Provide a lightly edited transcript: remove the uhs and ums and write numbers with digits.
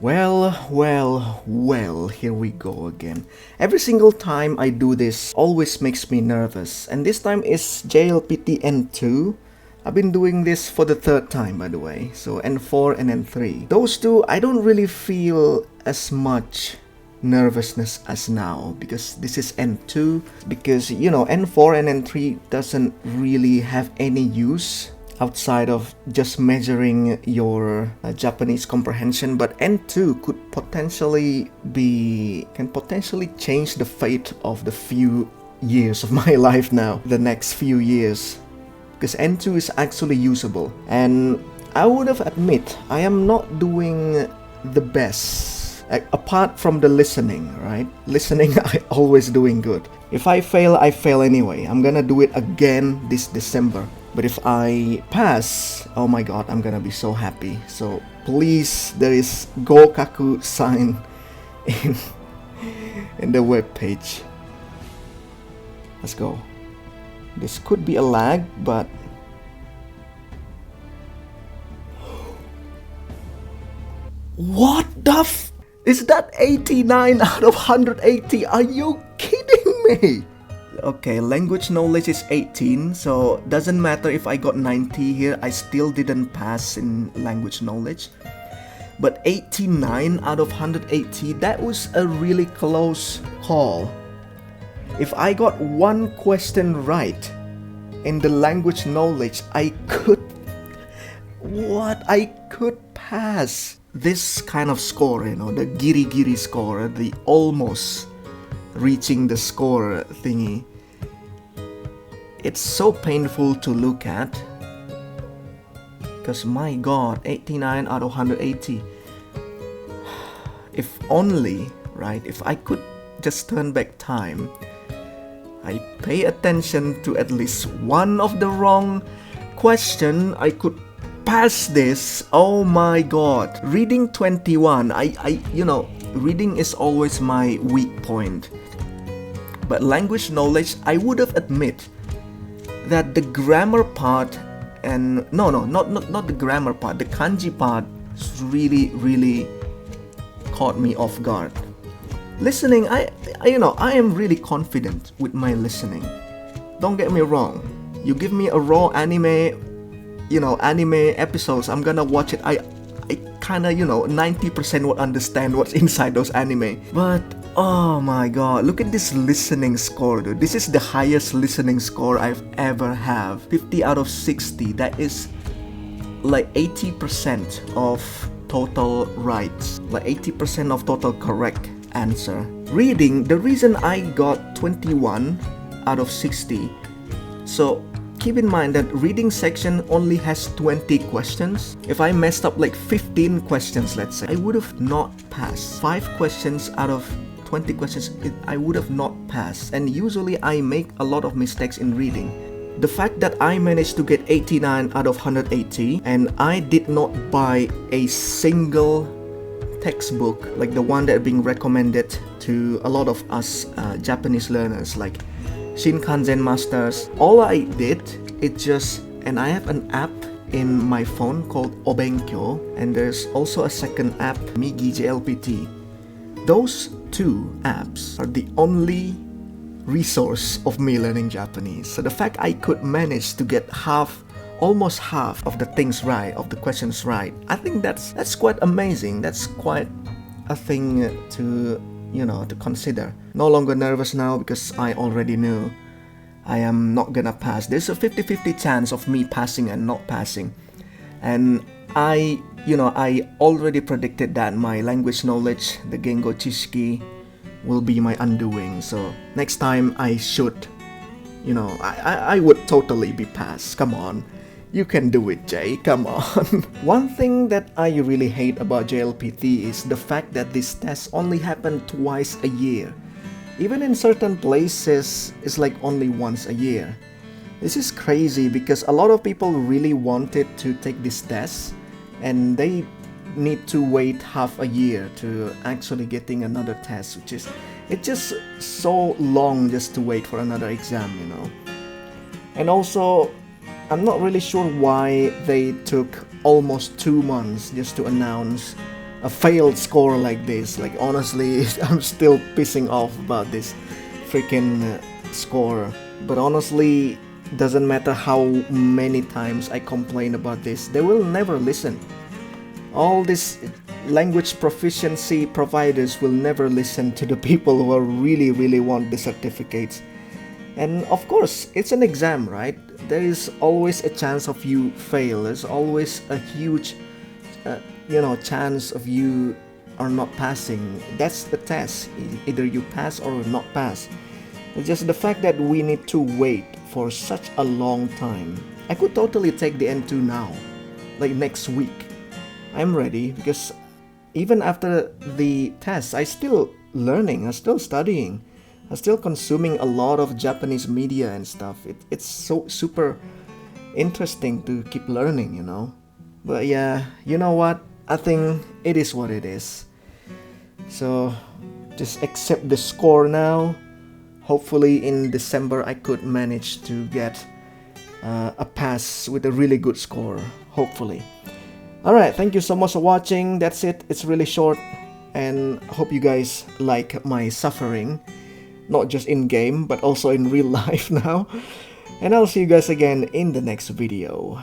Well, here we go again. Every single time I do this always makes me nervous, and this time is JLPT N2. I've been doing this for the third time, by the way, so N4 and N3. Those two, I don't really feel as much nervousness as now, because this is N2, because N4 and N3 doesn't really have any use outside of just measuring your Japanese comprehension, but N2 can potentially change the fate of the few years of my life now, the next few years, because N2 is actually usable. And I would have admit I am not doing the best, apart from the listening, right? Listening, I always doing good. If I fail, I fail anyway. I'm gonna do it again this December. But if I pass, oh my god, I'm gonna be so happy. So please, there is Gokaku sign in the web page. Let's go. This could be a lag, but what the is that 89 out of 180? Are you kidding me? Okay, language knowledge is 18, so doesn't matter if I got 90 here, I still didn't pass in language knowledge. But 89 out of 180, that was a really close call. If I got one question right in the language knowledge, I could pass this kind of score, the giri-giri score, the almost reaching the score thingy. It's so painful to look at, because my god, 89 out of 180. If only, right, if I could just turn back time, I pay attention to at least one of the wrong question, I could pass this. Oh my god. Reading 21, reading is always my weak point. But language knowledge, I would have admit that the grammar part and not the grammar part, the kanji part really caught me off guard. Listening, I am really confident with my listening. Don't get me wrong. You give me a raw anime episodes, I'm gonna watch it. I kinda 90% would understand what's inside those anime. But oh my god, look at this listening score, dude. This is the highest listening score I've ever have. 50 out of 60. That is like 80% of total rights, like 80% of total correct answer. Reading, the reason I got 21 out of 60, so keep in mind that reading section only has 20 questions. If I messed up like 15 questions, let's say, I would have not passed. 5 questions out of 20 questions, I would have not passed. And usually I make a lot of mistakes in reading. The fact that I managed to get 89 out of 180 and I did not buy a single textbook like the one that being recommended to a lot of us Japanese learners like Shinkansen Masters. All I did, and I have an app in my phone called Obenkyo, and there's also a second app, Migi JLPT. Those two apps are the only resource of me learning Japanese. So the fact I could manage to get almost half of the things right, of the questions right, I think that's quite amazing. That's quite a thing to consider. No longer nervous now because I already knew I am not gonna pass. There's a 50-50 chance of me passing and not passing. And I already predicted that my language knowledge, the Gengo Chishiki, will be my undoing. So next time I should, I would totally be passed. Come on. You can do it, Jay. Come on. One thing that I really hate about JLPT is the fact that this test only happened twice a year. Even in certain places, it's like only once a year. This is crazy because a lot of people really wanted to take this test and they need to wait half a year to actually getting another test, it's just so long just to wait for another exam, And also, I'm not really sure why they took almost 2 months just to announce a failed score like this. Like honestly, I'm still pissing off about this freaking score. But honestly, doesn't matter how many times I complain about this, they will never listen. All these language proficiency providers will never listen to the people who are really want the certificates. And of course, it's an exam, right? There is always a chance of you fail. There's always a huge chance of you are not passing. That's the test. Either you pass or not pass. It's just the fact that we need to wait for such a long time. I could totally take the N2 now, like next week. I'm ready because even after the test, I still learning, I'm still studying, I'm still consuming a lot of Japanese media and stuff. It's so super interesting to keep learning, you know. But yeah, you know what? I think it is what it is. So just accept the score now. Hopefully in December I could manage to get a pass with a really good score. Hopefully. Alright, thank you so much for watching. That's it. It's really short. And hope you guys like my suffering. Not just in game, but also in real life now. And I'll see you guys again in the next video.